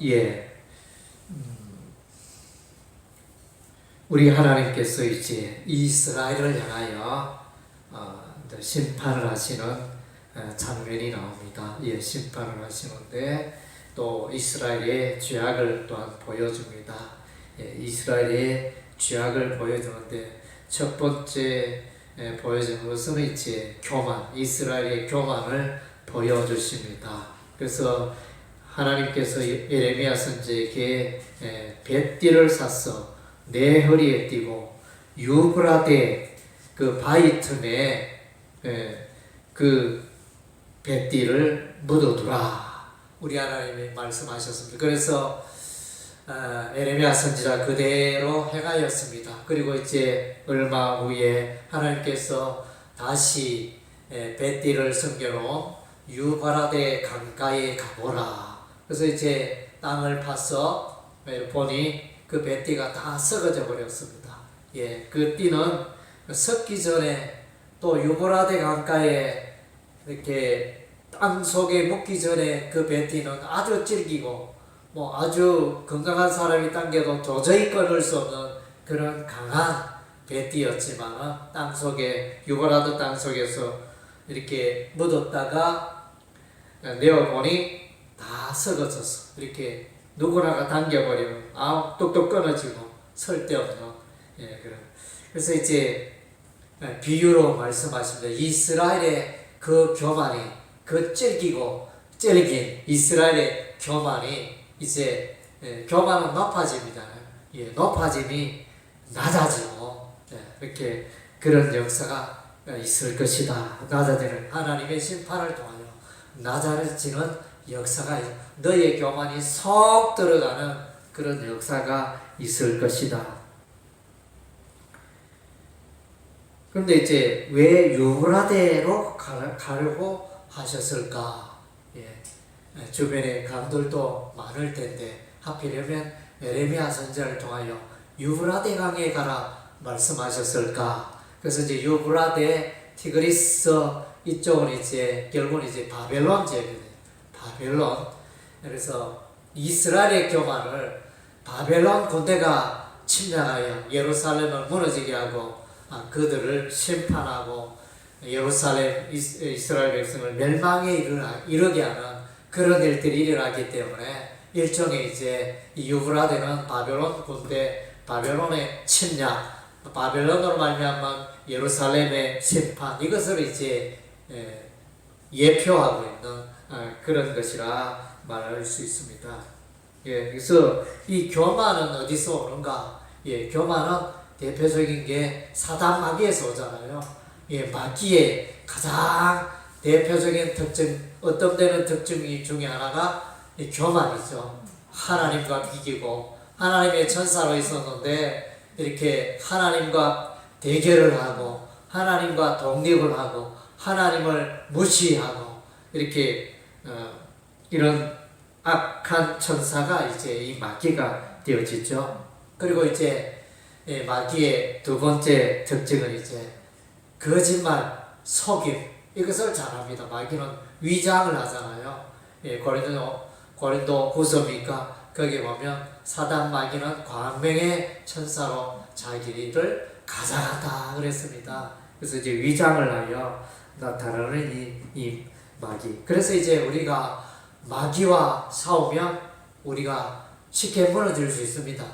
예, 우리 하나님께서 이제 이스라엘을 향하여 심판을 하시는 장면이 나옵니다. 예, 심판을 하시는데 또 이스라엘의 죄악을 또한 보여줍니다. 예, 이스라엘의 죄악을 보여주는데 첫 번째 보여주는 것은 이제 교만, 이스라엘의 교만을 보여주십니다. 그래서 하나님께서 예레미야 선지자에게 뱃띠를 사서 내 허리에 띠고 유브라데 그 바위 틈에 그 뱃띠를 묻어두라. 우리 하나님이 말씀하셨습니다. 그래서 예레미야 선지자 그대로 행하였습니다. 그리고 이제 얼마 후에 하나님께서 다시 뱃띠를 숨겨놓은 유브라데 강가에 가보라. 그래서 이제 땅을 파서 보니 그 뱃띠가 다 썩어져 버렸습니다. 예, 그 띠는 썩기 전에 또 유브라데 강가에 이렇게 땅 속에 묻기 전에 그 뱃띠는 아주 질기고 뭐 아주 건강한 사람이 당겨도 도저히 끊을 수 없는 그런 강한 뱃띠였지만 땅 속에 유브라데 땅 속에서 이렇게 묻었다가 내어보니 다 썩어져서 이렇게 누구나가 당겨버리면 뚝뚝 끊어지고 쓸데없는 그런. 그래서 이제 비유로 말씀하십니다. 이스라엘의 그 교만이 그 질기고 질긴 이스라엘의 교만이 이제 교만은 높아집니다. 예, 높아짐이 낮아지고 이렇게 그런 역사가 있을 것이다. 낮아지는 하나님의 심판을 통하여 낮아지는 역사가 너의 교만이 쏙 들어가는 그런 역사가 있을 것이다. 그런데 이제 왜 유브라데로 가려고 하셨을까? 예, 주변에 강들도 많을 텐데 하필이면 예레미야 선지자를 통하여 유브라데 강에 가라 말씀하셨을까? 그래서 이제 유브라데, 티그리스 이쪽은 이제 결국은 이제 바벨론 지역이거든요. 바벨론. 그래서 이스라엘의 교만을 바벨론 군대가 침략하여 예루살렘을 무너지게 하고 그들을 심판하고 예루살렘 이스라엘 백성을 멸망에 이르게 하는 그런 일들이 일어나기 때문에 일종의 이제 유브라데는 바벨론 군대, 바벨론의 침략, 바벨론으로 말미암아 예루살렘의 심판, 이것을 이제 예표하고 있는 그런 것이라 말할 수 있습니다. 예, 그래서 이 교만은 어디서 오는가? 예, 교만은 대표적인 게 사단 마귀에서 오잖아요. 예, 마귀의 가장 대표적인 특징, 어떤 데는 특징이 중에 하나가 이 교만이죠. 하나님과 비기고 하나님의 천사로 있었는데 이렇게 하나님과 대결을 하고 하나님과 독립을 하고 하나님을 무시하고 이렇게 이런 악한 천사가 이제 이 마귀가 되어지죠. 그리고 이제 마귀의 두 번째 특징은 이제 거짓말, 속임, 이것을 잘합니다. 마귀는 위장을 하잖아요. 고린도 후서니까 거기 보면 사단 마귀는 광명의 천사로 자기를 가장하다 그랬습니다. 그래서 이제 위장을 하여 나타나는 이 마귀. 그래서 이제 우리가 마귀와 싸우면 우리가 쉽게 무너질 수 있습니다.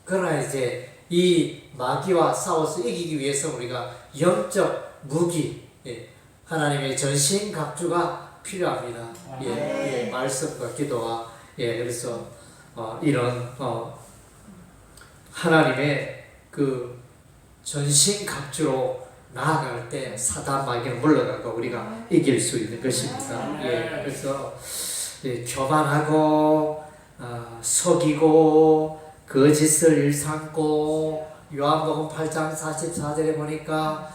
그러나 이제 이 마귀와 싸워서 이기기 위해서 우리가 영적 무기, 하나님의 전신갑주가 필요합니다. 예, 말씀과 기도와 그래서 이런 하나님의 그 전신갑주로 나아갈 때 사단 마귀는 물러가고 우리가 이길 수 있는 것입니다. 예, 그래서 교만하고 속이고 거짓을 일삼고 요한복음 8장 44절에 보니까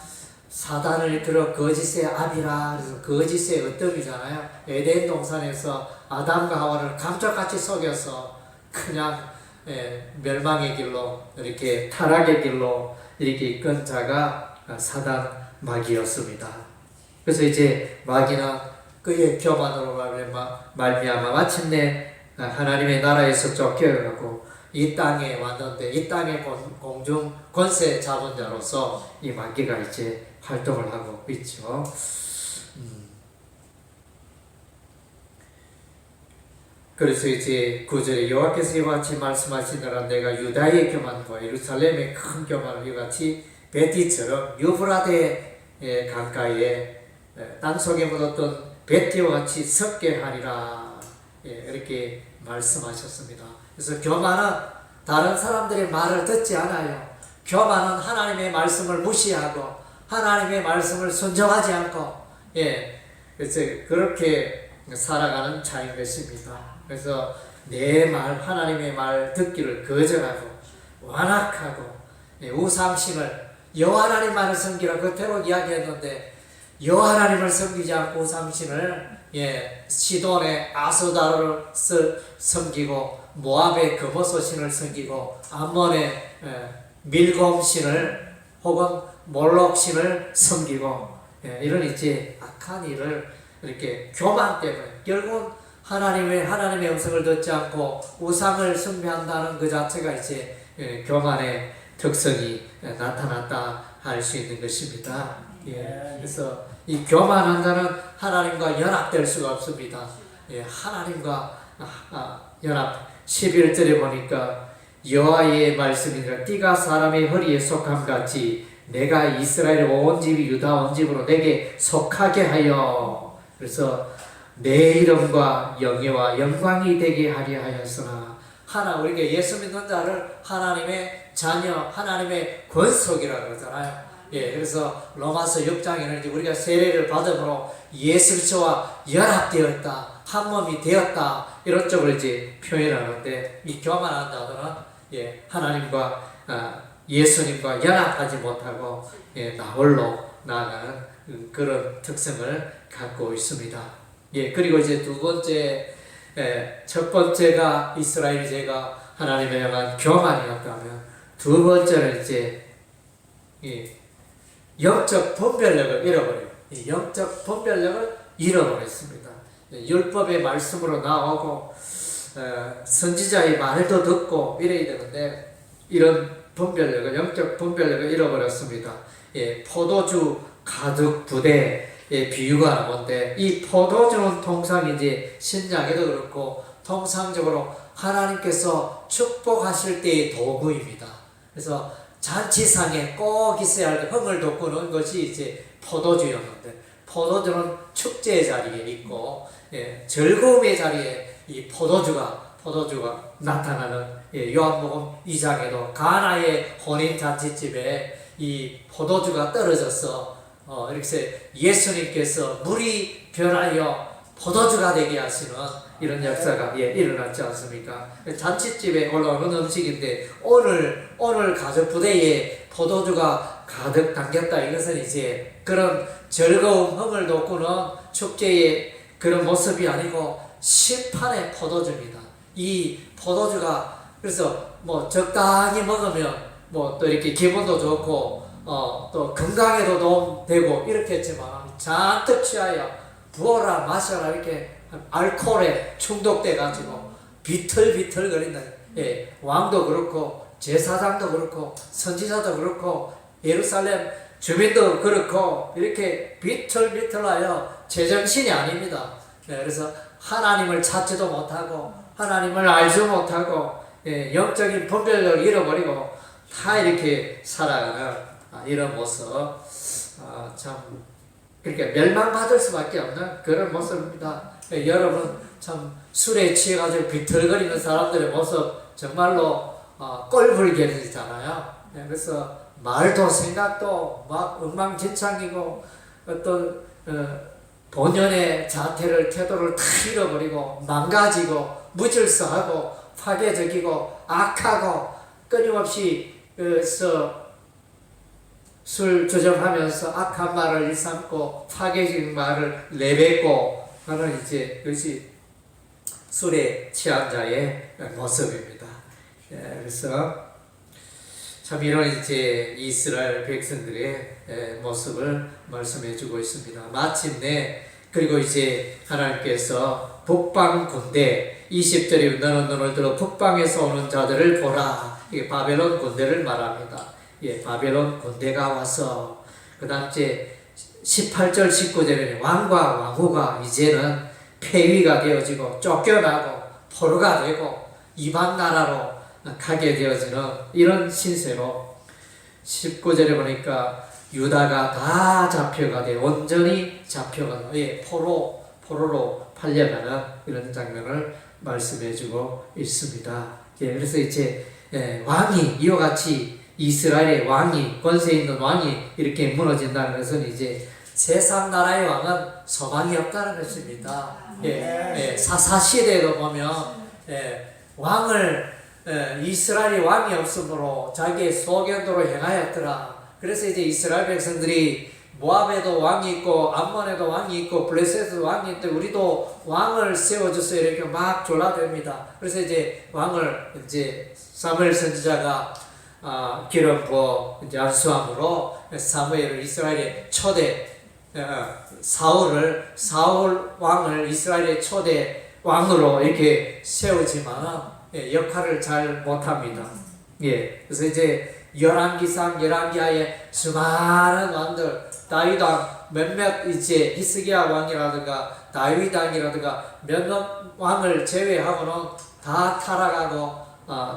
사단을 들어 거짓의 아비라, 그래서 거짓의 어뜸이잖아요. 에덴 동산에서 아담과 하와를 감쪽같이 속여서 그냥 멸망의 길로 이렇게 타락의 길로 이렇게 이끈 자가 사단 마귀였습니다. 그래서 이제 마귀는 그의 교만으로 말미암아 마침내 하나님의 나라에서 쫓겨가고 이 땅에 왔는데 이 땅의 공중 권세 잡은 자로서 이 마귀가 이제 활동을 하고 있죠. 그래서 이제 9절에 여호와께서 이와 같이 말씀하시느라 내가 유다의 교만과 예루살렘의 큰 교만을 이같이 베티처럼 유브라데 강가에 땅속에 묻었던 베티와 같이 섞게 하리라, 이렇게 말씀하셨습니다. 그래서 교만은 다른 사람들의 말을 듣지 않아요. 교만은 하나님의 말씀을 무시하고 하나님의 말씀을 순종하지 않고, 그래서 그렇게 살아가는 자인 것입니다. 그래서 내 말, 하나님의 말 듣기를 거절하고 완악하고 우상신을 여호와 하나님만을 섬기라 그대로 이야기했는데 여호와 하나님을 섬기지 않고 우상신을 시돈의 아스다로를 섬기고 모압의 금오소신을 섬기고 암몬의 밀곰신을 혹은 몰록신을 섬기고 이런 이제 악한 일을 이렇게 교만 때문에 결국은 하나님의 음성을 듣지 않고 우상을 숭배한다는 그 자체가 이제 교만의 특성이 나타났다 할 수 있는 것입니다. 그래서 이 교만한 자는 하나님과 연합될 수가 없습니다. 하나님과 연합 11절에 보니까 여호와의 말씀이니라 띠가 사람의 허리에 속함 같이 내가 이스라엘 온 집이 유다 온 집으로 내게 속하게 하여, 그래서 내 이름과 영예와 영광이 되게 하려 하였으나, 우리가 예수 믿는 자를 하나님의 자녀, 하나님의 권속이라고 그러잖아요. 그래서 로마서 6장에는 우리가 세례를 받음으로 예수 그리스도와 연합되었다, 한 몸이 되었다, 이런 쪽으로 이제 표현하는데, 이 교만한 자들은 하나님과 예수님과 연합하지 못하고 나 홀로 나아가는 그런 특성을 갖고 있습니다. 그리고 이제 두 번째, 첫 번째가 이스라엘 죄가 하나님에 향한 교만이었다면, 두 번째는 이제 영적 분별력을 잃어버려요. 영적 분별력을 잃어버렸습니다. 율법의 말씀으로 나오고 선지자의 말도 듣고 이래야 되는데 이런 분별력을, 영적 분별력을 잃어버렸습니다. 포도주 가득 부대의 비유가 나오는데, 이 포도주는 통상 이제 신약에도 그렇고 통상적으로 하나님께서 축복하실 때의 도구입니다. 그래서 잔치상에 꼭 있어야 할 흥을 돋구는 것이 이제 포도주였는데, 포도주는 축제의 자리에 있고 즐거움의 자리에 이 포도주가 나타나는, 요한복음 2장에도 가나의 혼인 잔치집에 이 포도주가 떨어져서 이렇게 예수님께서 물이 변하여 포도주가 되게 하시는 이런 역사가 일어났지 않습니까? 잔치집에 올라오는 음식인데 오늘 가족 부대에 포도주가 가득 담겼다. 이것은 이제 그런 즐거움, 흥을 돋구는 축제의 그런 모습이 아니고 심판의 포도주입니다. 이 포도주가 그래서 뭐 적당히 먹으면 뭐 또 이렇게 기분도 좋고 또 건강에도 도움되고 이렇게 했지만 잔뜩 취하여 부어라 마셔라 이렇게 알코올에 중독돼 가지고 비틀비틀거린다. 왕도 그렇고 제사장도 그렇고 선지자도 그렇고 예루살렘 주민도 그렇고 이렇게 비틀비틀하여 제정신이 아닙니다. 그래서 하나님을 찾지도 못하고 하나님을 알지 못하고 영적인 분별력을 잃어버리고 다 이렇게 살아가는 이런 모습, 참 그렇게 멸망받을 수밖에 없는 그런 모습입니다. 여러분 참 술에 취해가지고 비틀거리는 사람들의 모습 정말로 꼴불견이잖아요. 그래서 말도 생각도 막 엉망진창이고 어떤 본연의 자태를, 태도를 다 잃어버리고 망가지고 무질서하고 파괴적이고 악하고 끊임없이 술 조정하면서 악한 말을 일삼고 파괴적인 말을 내뱉고 하는 이제 그것이 술에 취한 자의 모습입니다. 그래서 참 이런 이제 이스라엘 백성들의 모습을 말씀해 주고 있습니다. 마침내 그리고 이제 하나님께서 북방 군대 20절에 너는 눈을 들어 북방에서 오는 자들을 보라. 이게 바벨론 군대를 말합니다. 예, 바벨론 군대가 와서 그 다음 제 18절 19절에는 왕과 왕후가 이제는 폐위가 되어지고 쫓겨나고 포로가 되고 이방 나라로 가게 되어지는 이런 신세로 19절에 보니까 유다가 다 잡혀가 돼 온전히 잡혀가 예, 포로로 팔려가는 이런 장면을 말씀해주고 있습니다. 예, 그래서 이제 왕이 이와 같이 이스라엘의 왕이 권세 있는 왕이 이렇게 무너진다는 것은 이제 세상 나라의 왕은 소망이 없다는 것입니다. 예, 사사시대에도 보면 왕을 이스라엘이 왕이 없으므로 자기의 소견대로 행하였더라. 그래서 이제 이스라엘 백성들이 모압에도 왕이 있고 암몬에도 왕이 있고 블레셋에도 왕이 있는데 우리도 왕을 세워줘서 이렇게 막 졸라댑니다. 그래서 이제 왕을 이제 사무엘 선지자가 기름 부어 이제 안수함으로 사무엘을 이스라엘의 초대 사울 왕을 이스라엘의 초대 왕으로 이렇게 세우지만 역할을 잘 못합니다. 예, 그래서 이제 열왕기상 열왕기하에 수많은 왕들 다윗 왕 몇몇 이제 히스기야 왕이라든가 다윗 왕이라든가 몇몇 왕을 제외하고는 다 타락하고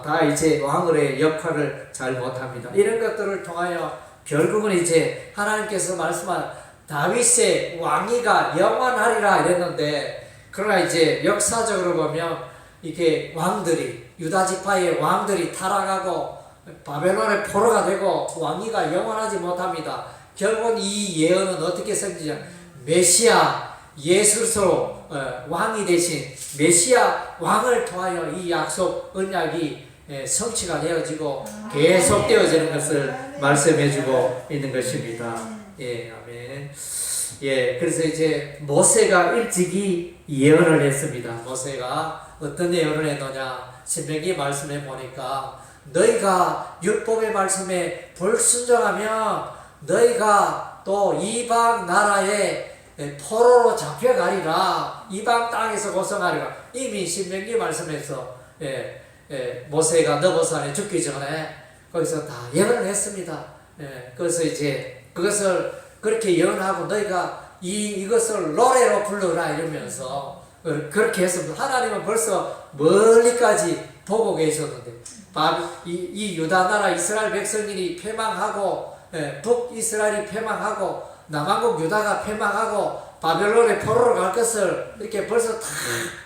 다 이제 왕으로의 역할을 잘 못합니다. 이런 것들을 통하여 결국은 이제 하나님께서 말씀한 다윗의 왕위가 영원하리라 이랬는데 그러나 이제 역사적으로 보면 이게 왕들이 유다 지파의 왕들이 타락하고 바벨론의 포로가 되고 왕위가 영원하지 못합니다. 결국 이 예언은 어떻게 생기냐? 메시아 예수로 왕이 되신 메시아 왕을 통하여 이 약속 언약이 성취가 되어지고 계속되어지는 것을 말씀해주고 있는 것입니다. 예, 아멘. 예, 그래서 이제 모세가 일찍이 예언을 했습니다. 모세가 어떤 예언을 했느냐? 신명기 말씀에 보니까 너희가 율법의 말씀에 불순종하면 너희가 또 이방 나라에 포로로 잡혀가리라. 이방 땅에서 고생하리라. 이미 신명기 말씀에서 모세가 너보산에 죽기 전에 거기서 다 예언을 했습니다. 그래서 이제 그것을 그렇게 예언하고 너희가 이것을 노래로 부르라 이러면서 그렇게 했습니다. 하나님은 벌써 멀리까지 보고 계셨는데 이 유다 나라 이스라엘 백성들이 패망하고 북이스라엘이 패망하고 남한국 유다가 패망하고 바벨론의 포로로 갈 것을 이렇게 벌써 다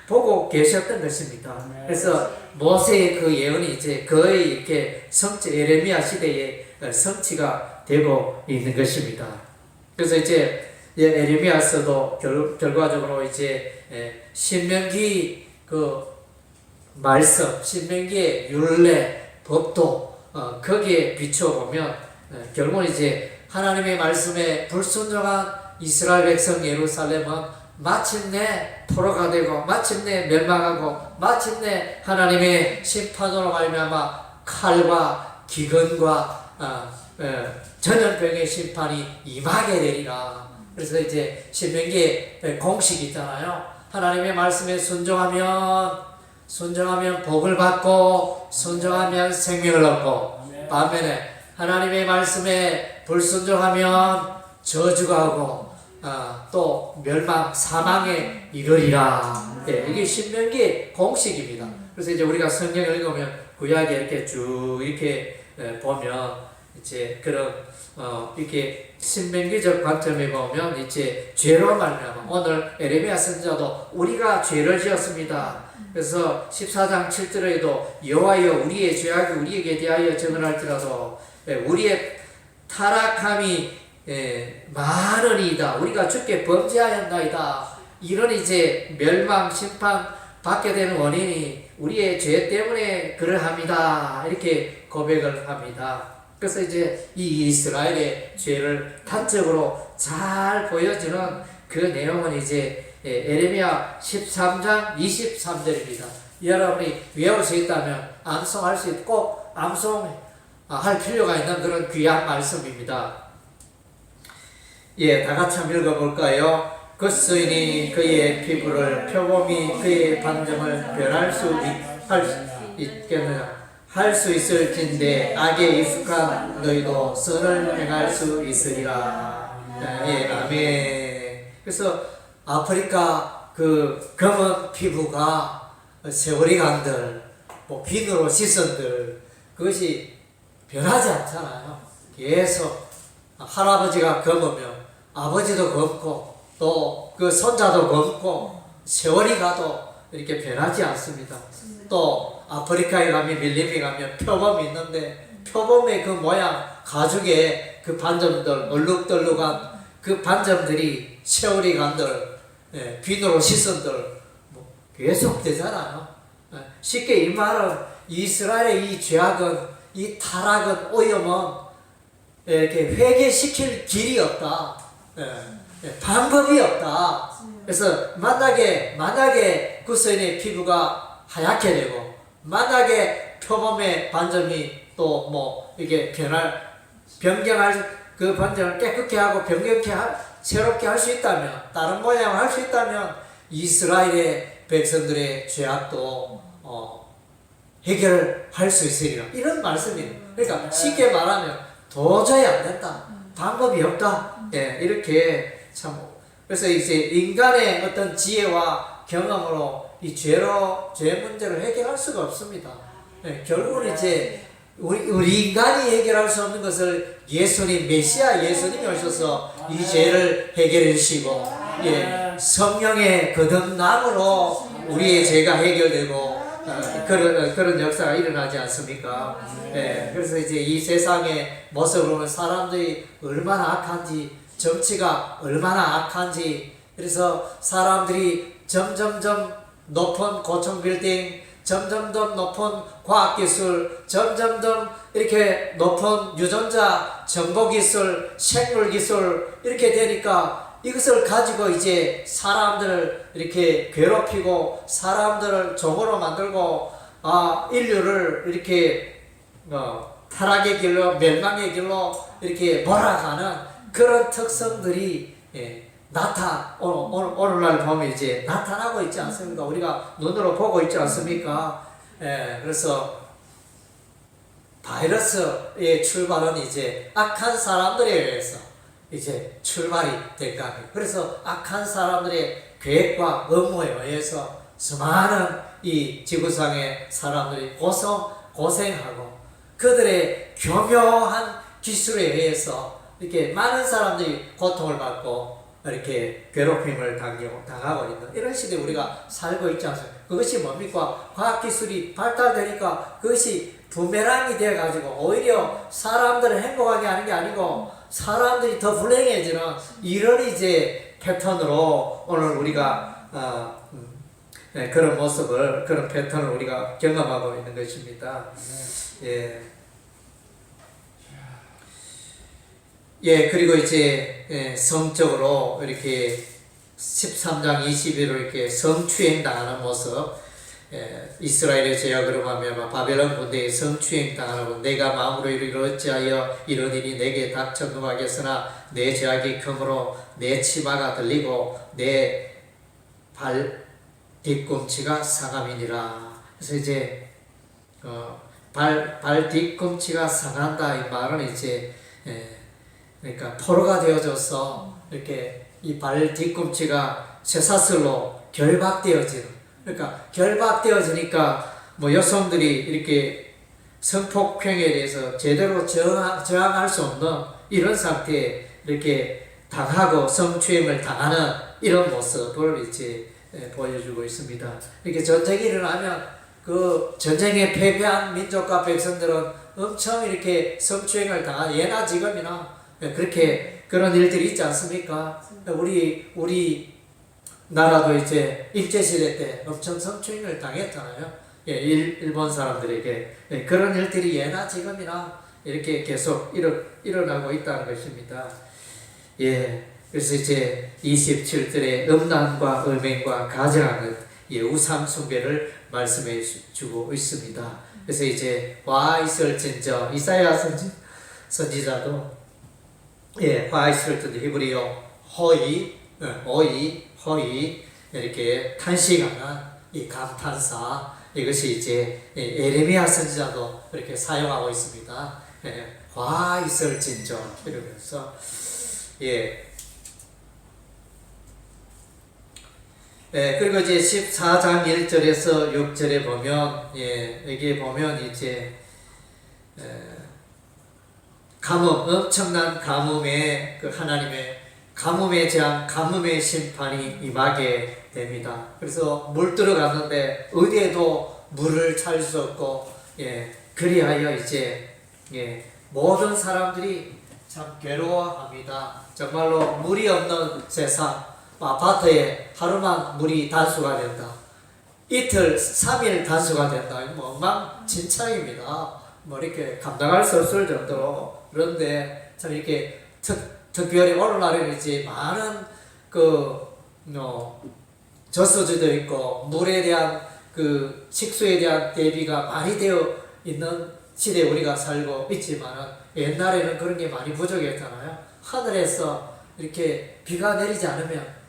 보고 계셨던 것입니다. 그래서 모세의 그 예언이 이제 거의 이렇게 예레미야 시대에 성취가 되고 있는 것입니다. 그래서 이제 예레미야서도 결과적으로 이제 신명기 그 말씀, 신명기의 율례, 법도 거기에 비춰보면 결국은 이제 하나님의 말씀에 불순종한 이스라엘 백성 예루살렘은 마침내 포로가 되고 마침내 멸망하고 마침내 하나님의 심판으로 말미암아 칼과 기근과 전염병의 심판이 임하게 되리라. 그래서 이제 신명기에 공식이 있잖아요. 하나님의 말씀에 순종하면 복을 받고 순종하면 생명을 얻고 반면에 하나님의 말씀에 불순종하면 저주가 오고 또 멸망 사망에 이르리라. 이게 신명기의 공식입니다. 그래서 이제 우리가 성경을 읽으면 구약에 이렇게 쭉 이렇게 보면 이제 그런 이렇게 신명기적 관점에 보면 이제 죄로 말미암아 오늘 에레미야 선지자도 우리가 죄를 지었습니다. 그래서 14장 7절에도 여호와여 우리의 죄악이 우리에게 대하여 증언할지라도 우리의 타락함이 많으니이다. 우리가 주께 범죄하였나이다. 이런 이제 멸망 심판 받게 되는 원인이 우리의 죄 때문에 그러합니다. 이렇게 고백을 합니다. 그래서 이제 이 이스라엘의 죄를 단적으로 잘 보여주는 그 내용은 이제 에레미야 13장 23절입니다. 여러분이 외울 수 있다면 암송할 수 있고 암송할 필요가 있는 그런 귀한 말씀입니다. 예, 다 같이 한번 읽어볼까요? 그 그의 피부를 표범이 그의 반점을 변할 수 있겠느냐 할 수 있을진데 악에 익숙한 너희도 선을 행할 수 있으리라. 예, 아멘. 그래서 아프리카 그 검은 피부가 세월이 간들 뭐 비누로 씻은들 그것이 변하지 않잖아요. 계속 할아버지가 검으면 아버지도 검고 또 그 손자도 검고 세월이 가도 이렇게 변하지 않습니다. 또 아프리카에 가면 밀림에 가면 표범이 있는데 표범의 그 모양 가죽의 그 반점들 얼룩덜룩한 그 반점들이 세월이 간들 비누로 씻은들 뭐 계속 되잖아요. 쉽게 이 말은 이스라엘의 이 죄악은 이 타락은 오염은 이렇게 회개시킬 길이 없다. 방법이 없다. 그래서 만약에 구스인의 피부가 하얗게 되고 만약에 표범의 반점이 또 뭐 이게 변경할 그 반점을 깨끗게 하고 새롭게 할 수 있다면 다른 모양을 할 수 있다면 이스라엘의 백성들의 죄악도 해결할 수 있으리라 이런 말씀이에요. 그러니까 쉽게 말하면 도저히 안 된다. 방법이 없다. 예, 이렇게 참 그래서 이제 인간의 어떤 지혜와 경험으로 이 죄 문제를 해결할 수가 없습니다. 예, 결국은 이제 우리 인간이 해결할 수 없는 것을 메시아 예수님이 오셔서 이 죄를 해결해 주시고, 예, 성령의 거듭남으로 우리의 죄가 해결되고, 그런 역사가 일어나지 않습니까? 예, 그래서 이제 이 세상의 모습으로는 사람들이 얼마나 악한지, 정치가 얼마나 악한지, 그래서 사람들이 점점점 높은 고층 빌딩, 점점점 높은 과학기술, 점점점 이렇게 높은 유전자, 정보기술, 생물기술 이렇게 되니까 이것을 가지고 이제 사람들을 이렇게 괴롭히고 사람들을 종으로 만들고 인류를 이렇게 타락의 길로 멸망의 길로 이렇게 몰아가는 그런 특성들이 오늘날 보면 이제 나타나고 있지 않습니까? 우리가 눈으로 보고 있지 않습니까? 그래서 바이러스의 출발은 이제 악한 사람들에 의해서 이제 출발이 된 겁니다. 그래서 악한 사람들의 계획과 업무에 의해서 수많은 이 지구상의 사람들이 고생하고 그들의 교묘한 기술에 의해서 이렇게 많은 사람들이 고통을 받고 이렇게 괴롭힘을 당하고 있는 이런 시대에 우리가 살고 있지 않습니까? 그것이 뭡니까? 과학기술이 발달되니까 그것이 부메랑이 되어가지고 오히려 사람들을 행복하게 하는 게 아니고 사람들이 더 불행해지는 이런 이제 패턴으로 오늘 우리가 그런 모습을, 그런 패턴을 우리가 경험하고 있는 것입니다. 예. 예, 그리고 이제 성적으로 이렇게 13장 21로 이렇게 성추행 당하는 모습, 이스라엘의 죄악으로 하면 바벨론 군대에 성추행 당하는 내가 마음으로 이르기를 어찌하여 이런 일이 내게 닥쳐 누가겠으나 내 죄악이 크므로 내 치마가 들리고 내 발 뒤꿈치가 상함이니라. 그래서 이제 발 뒤꿈치가 상한다 이 말은 이제 그러니까 포로가 되어져서 이렇게 이 발 뒤꿈치가 쇠사슬로 결박되어지는, 그러니까 결박되어지니까 뭐 여성들이 이렇게 성폭행에 대해서 제대로 저항할 수 없는 이런 상태에 이렇게 당하고 성추행을 당하는 이런 모습을 이제 보여주고 있습니다. 이렇게 전쟁이 일어나면 그 전쟁에 패배한 민족과 백성들은 엄청 이렇게 성추행을 당한 예나 지금이나 그렇게 그런 일들이 있지 않습니까? 우리 나라도 이제 일제시대 때 엄청 성추행을 당했잖아요. 예, 일본 사람들에게 그런 일들이 예나 지금이나 이렇게 계속 일어나고 있다는 것입니다. 예, 그래서 이제 27절에 음란과 음행과 가증하는 우상 숭배를 말씀해 주고 있습니다. 그래서 이제 와 있을진저 이사야 선지자도 화 있을진저 히브리어 호이 어이, 허이 이렇게 탄식하는 이 감탄사, 이것이 이제 에레미야 선지자도 이렇게 사용하고 있습니다. 화 있을진저 이러면서 그리고 이제 14장 1절에서 6절에 보면 여기 보면 이제 가뭄, 엄청난 가뭄에 그 하나님의 가뭄의 재앙, 가뭄의 심판이 임하게 됩니다. 그래서 물 들어갔는데 어디에도 물을 찾을 수 없고, 그리하여 이제 모든 사람들이 참 괴로워합니다. 정말로 물이 없는 세상, 아파트에 하루만 물이 단수가 된다. 이틀, 3일 단수가 된다. 뭐 엉망진창입니다. 뭐 이렇게 감당할 수 없을 정도로. 그런데 참 이렇게 특별히 오늘날에는 이제 많은 저수지도 있고 물에 대한 그 식수에 대한 대비가 많이 되어 있는 시대에 우리가 살고 있지만은 옛날에는 그런 게 많이 부족했잖아요. 하늘에서 이렇게 비가 내리지 않으면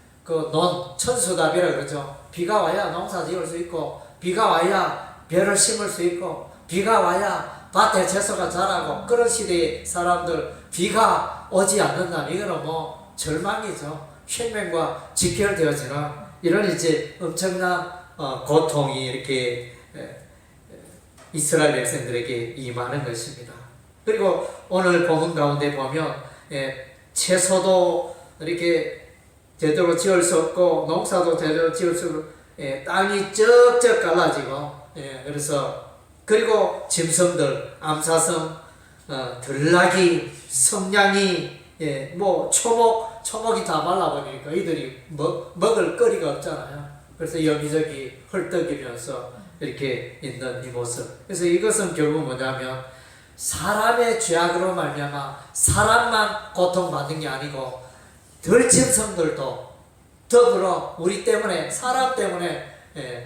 천수답이라 그러죠. 비가 와야 농사 지을 수 있고, 비가 와야 벼를 심을 수 있고, 비가 와야 밭에 채소가 자라고, 그런 시대의 사람들, 비가 오지 않는다면 이거는 뭐 절망이죠. 생명과 직결되어지는 이런 이제 엄청난 고통이 이렇게 이스라엘 백성들에게 임하는 것입니다. 그리고 오늘 본문 가운데 보면 채소도 이렇게 제대로 지을 수 없고 농사도 제대로 지을 수 없고 땅이 쩍쩍 갈라지고 그래서 그리고 짐승들 암사성, 들나귀, 성냥이 뭐 초목이 다 말라버리니까 이들이 먹을 거리가 없잖아요. 그래서 여기저기 헐떡이면서 이렇게 있는 이 모습. 그래서 이것은 결국 뭐냐면 사람의 죄악으로 말미암아 사람만 고통받는 게 아니고 들짐승들도 더불어 우리 때문에, 사람 때문에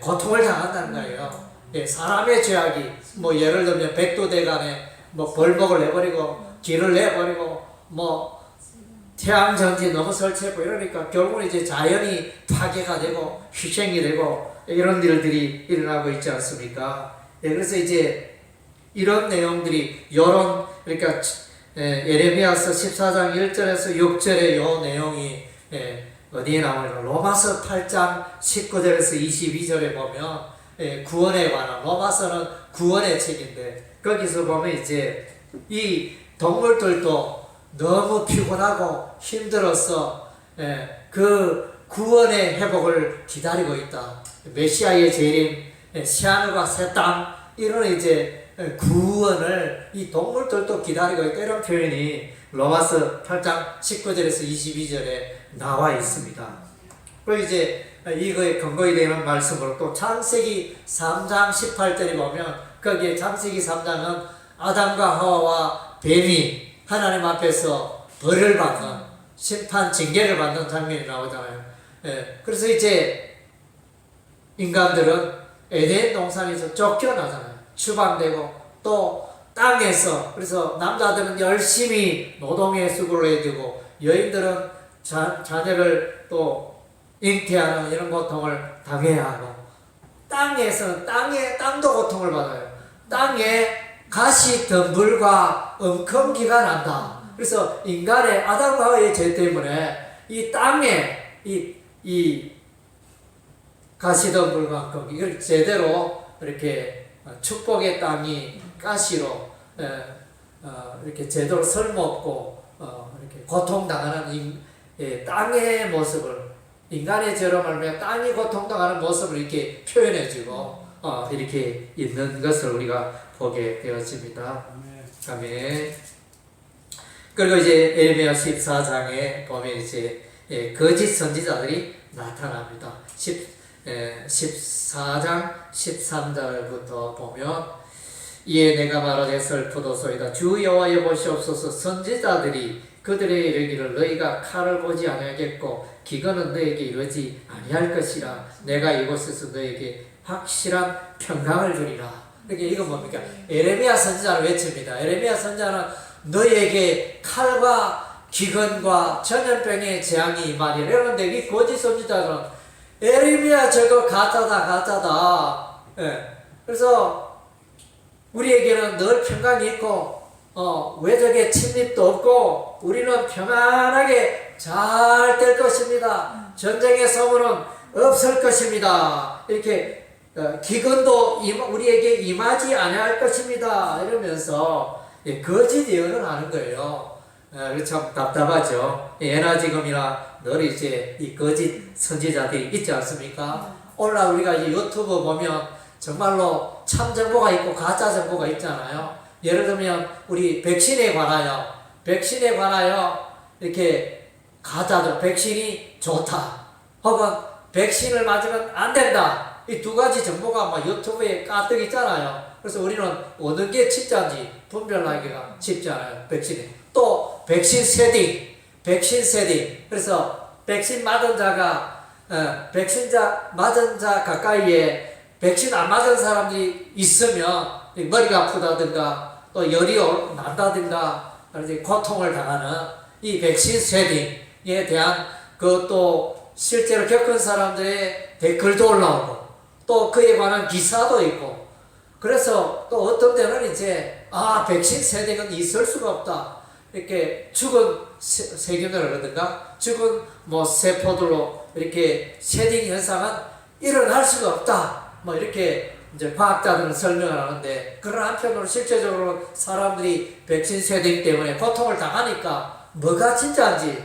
고통을 당한다는 거예요. 사람의 죄악이 뭐 예를 들면 백두대간에 뭐 벌목을 내버리고 길을 내버리고 뭐 태양전지 너무 설치했고 이러니까 결국은 이제 자연이 파괴가 되고 희생이 되고 이런 일들이 일어나고 있지 않습니까? 그래서 이제 이런 내용들이 그러니까 예레미야서 14장 1절에서 6절의 요 내용이 어디에 나오냐? 로마서 8장 19절에서 22절에 보면 구원에 관한, 로마서는 구원의 책인데 거기서 보면 이제 이 동물들도 너무 피곤하고 힘들어서 그 구원의 회복을 기다리고 있다. 메시아의 재림, 새하늘과 새 땅, 이런 이제 구원을 이 동물들도 기다리고 있다. 이런 표현이 로마서 8장 19절에서 22절에 나와 있습니다. 그리고 이제 이거에 근거이 되는 말씀으로 또 창세기 3장 18절에 보면 거기에 창세기 3장은 아담과 하와와 뱀이 하나님 앞에서 벌을 받는, 심판 징계를 받는 장면이 나오잖아요. 그래서 이제 인간들은 에덴 동산에서 쫓겨나잖아요. 추방되고 또 땅에서, 그래서 남자들은 열심히 노동의 수고를 해주고 여인들은 자녀를 또 잉태하는 이런 고통을 당해야 하고, 땅도 고통을 받아요. 땅에 가시덤불과 엉겅기가 난다. 그래서 인간의 아담과 하와의 죄 때문에 이 땅에 이 가시덤불과 엉겅기, 이걸 제대로 이렇게 축복의 땅이 가시로 이렇게 제대로 쓸모없고 이렇게 고통당하는 땅의 모습을, 인간의 죄로 말미암아 땅이 고통당하는 모습을 이렇게 표현해주고 이렇게 있는 것을 우리가 보게 되어집니다. 아멘. 그리고 이제 에레미야 14장에 보면 이제 거짓 선지자들이 나타납니다. 14장 13절부터 보면 이에 내가 말하되 슬프도소이다. 주 여호와여 보시옵소서. 선지자들이 그들의 이르기를 너희가 칼을 보지 아니하겠고 기근은 너에게 이르지 아니할 것이라. 내가 이곳에서 너에게 확실한 평강을 주리라. 그러니까 이건 뭡니까? 에레미야 선지자를 외칩니다. 에레미야 선지자는 너희에게 칼과 기근과 전염병의 재앙이 임하리라. 그런데 이 거짓 선지자들은 에레미야 저거 가짜다. 예. 그래서 우리에게는 늘 평강이 있고 외적의 침입도 없고 우리는 평안하게 잘 될 것입니다. 전쟁의 소문은 없을 것입니다. 이렇게 기근도 우리에게 임하지 아니할 것입니다. 이러면서 거짓 예언을 하는 거예요. 참 답답하죠. 예나 지금이나 늘 이제 이 거짓 선지자들이 있지 않습니까? 오늘날 우리가 이 유튜브 보면 정말로 참 정보가 있고 가짜 정보가 있잖아요. 예를 들면 우리 백신에 관하여 이렇게 가짜죠. 백신이 좋다. 혹은 백신을 맞으면 안 된다. 이 두 가지 정보가 막 유튜브에 가득 있잖아요. 그래서 우리는 어느 게 진짜인지 분별하기가 쉽지 않아요. 백신이. 또 백신 세팅. 그래서 백신 맞은 자가 맞은 자 가까이에 백신 안 맞은 사람들이 있으면 머리가 아프다든가 또 열이 난다든가 고통을 당하는 이 백신 세팅에 대한 그것도 실제로 겪은 사람들의 댓글도 올라오고 또 그에 관한 기사도 있고 그래서 또 어떤 때는 이제 백신 세팅은 있을 수가 없다. 이렇게 죽은 세균이라든가 죽은 세포들로 이렇게 세팅 현상은 일어날 수가 없다. 이렇게 이제 과학자들은 설명을 하는데 그런 한편으로 실제적으로 사람들이 백신 세팅 때문에 고통을 당하니까 뭐가 진짜인지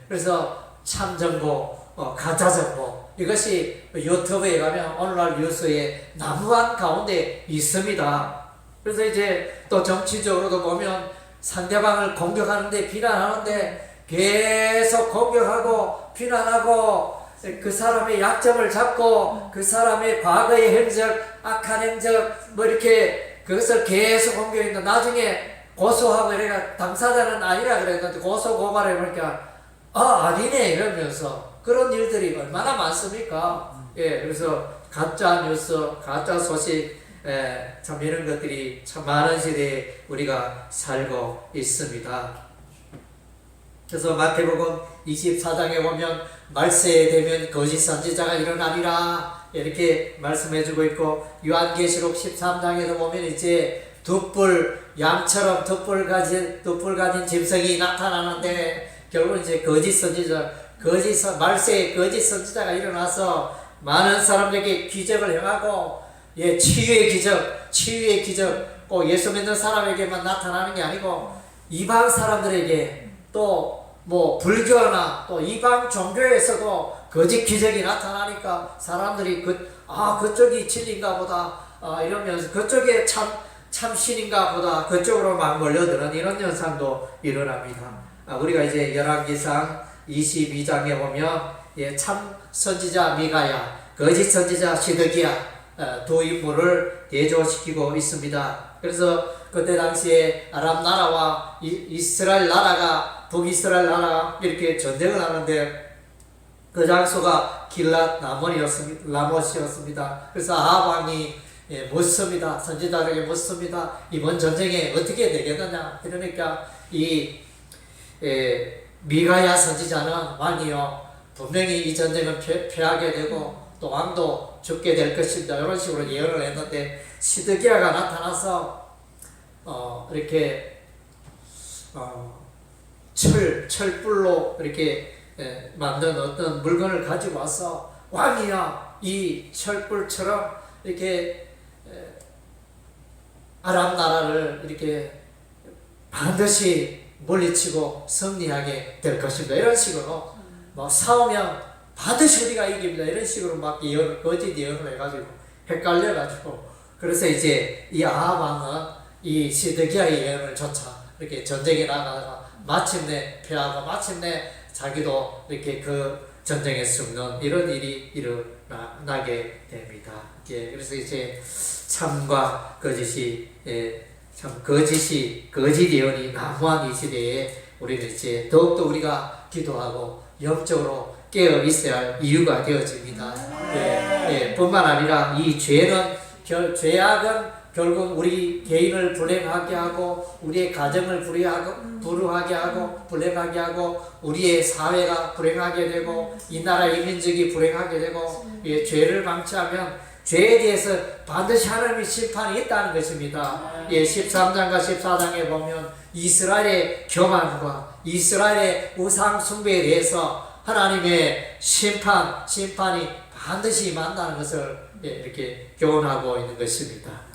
그래서 참정보, 가짜정보 이것이 유튜브에 가면 오늘날 뉴스에 난무한 가운데 있습니다. 그래서 이제 또 정치적으로도 보면 상대방을 공격하는데 비난하는데 계속 공격하고 비난하고 그 사람의 약점을 잡고 그 사람의 과거의 행적, 악한 행적 이렇게 그것을 계속 공격했는데 나중에 고소하고 이래가 당사자는 아니라 그랬는데 고소 고발해 보니까 아니네 이러면서 그런 일들이 얼마나 많습니까? 그래서 가짜 뉴스, 가짜 소식 참 이런 것들이 참 많은 시대에 우리가 살고 있습니다. 그래서 마태복음 24장에 보면 말세에 되면 거짓 선지자가 일어나리라 이렇게 말씀해주고 있고 요한계시록 13장에도 보면 이제 양처럼 돛불 가진 짐승이 나타나는데 결국 이제 거짓 선지자 말세에 거짓 선지자가 일어나서 많은 사람들에게 기적을 행하고 치유의 기적 꼭 예수 믿는 사람에게만 나타나는 게 아니고 이방 사람들에게 또 불교나 또 이방 종교에서도 거짓 기적이 나타나니까 사람들이 그쪽이 진리인가 보다 이러면서 그쪽에 참신인가 보다 그쪽으로 막 몰려드는 이런 현상도 일어납니다. 우리가 이제 열왕기상 22장에 보면 참 선지자 미가야, 거짓 선지자 시드기야 두 인물을 대조시키고 있습니다. 그래서 그때 당시에 아람 나라와 이스라엘 나라가 북이스라엘 나라가 이렇게 전쟁을 하는데 그 장소가 길랏 라못이었습니다. 그래서 아합 왕이 묻습니다. 선지자에게 묻습니다. 이번 전쟁에 어떻게 되겠느냐. 그러니까 이 미가야 선지자는 왕이요 분명히 이 전쟁은 패하게 되고 또 왕도 죽게 될 것입니다. 이런 식으로 예언을 했는데 시드기야가 나타나서 이렇게 철불로 이렇게 만든 어떤 물건을 가지고 와서 왕이야 이 철불처럼 이렇게 아람 나라를 이렇게 반드시 물리치고 승리하게 될 것입니다. 이런 식으로 싸우면 반드시 우리가 이깁니다. 이런 식으로 막 거짓 예언을 해가지고 헷갈려가지고 그래서 이제 이 아합 왕은 이 시드기야의 예언을 조차 이렇게 전쟁에 나가다가 마침내 패하고 마침내 자기도 이렇게 그 전쟁에 죽는 이런 일이 일어나게 됩니다. 그래서 이제 참과 거짓이 거짓 예언이 난무한 이 시대에 우리는 이제 더욱더 우리가 기도하고 영적으로 깨어 있어야 할 이유가 되어집니다. 뿐만 아니라 이 죄악은 결국 우리 개인을 불행하게 하고 우리의 가정을 불우하게 하고 불행하게 하고 우리의 사회가 불행하게 되고 이 나라의 민족이 불행하게 되고 예, 죄를 방치하면 죄에 대해서 반드시 하나님의 심판이 있다는 것입니다. 예, 13장과 14장에 보면 이스라엘의 교만과 이스라엘의 우상 숭배에 대해서 하나님의 심판이 반드시 임한다는 것을 예, 이렇게 교훈하고 있는 것입니다.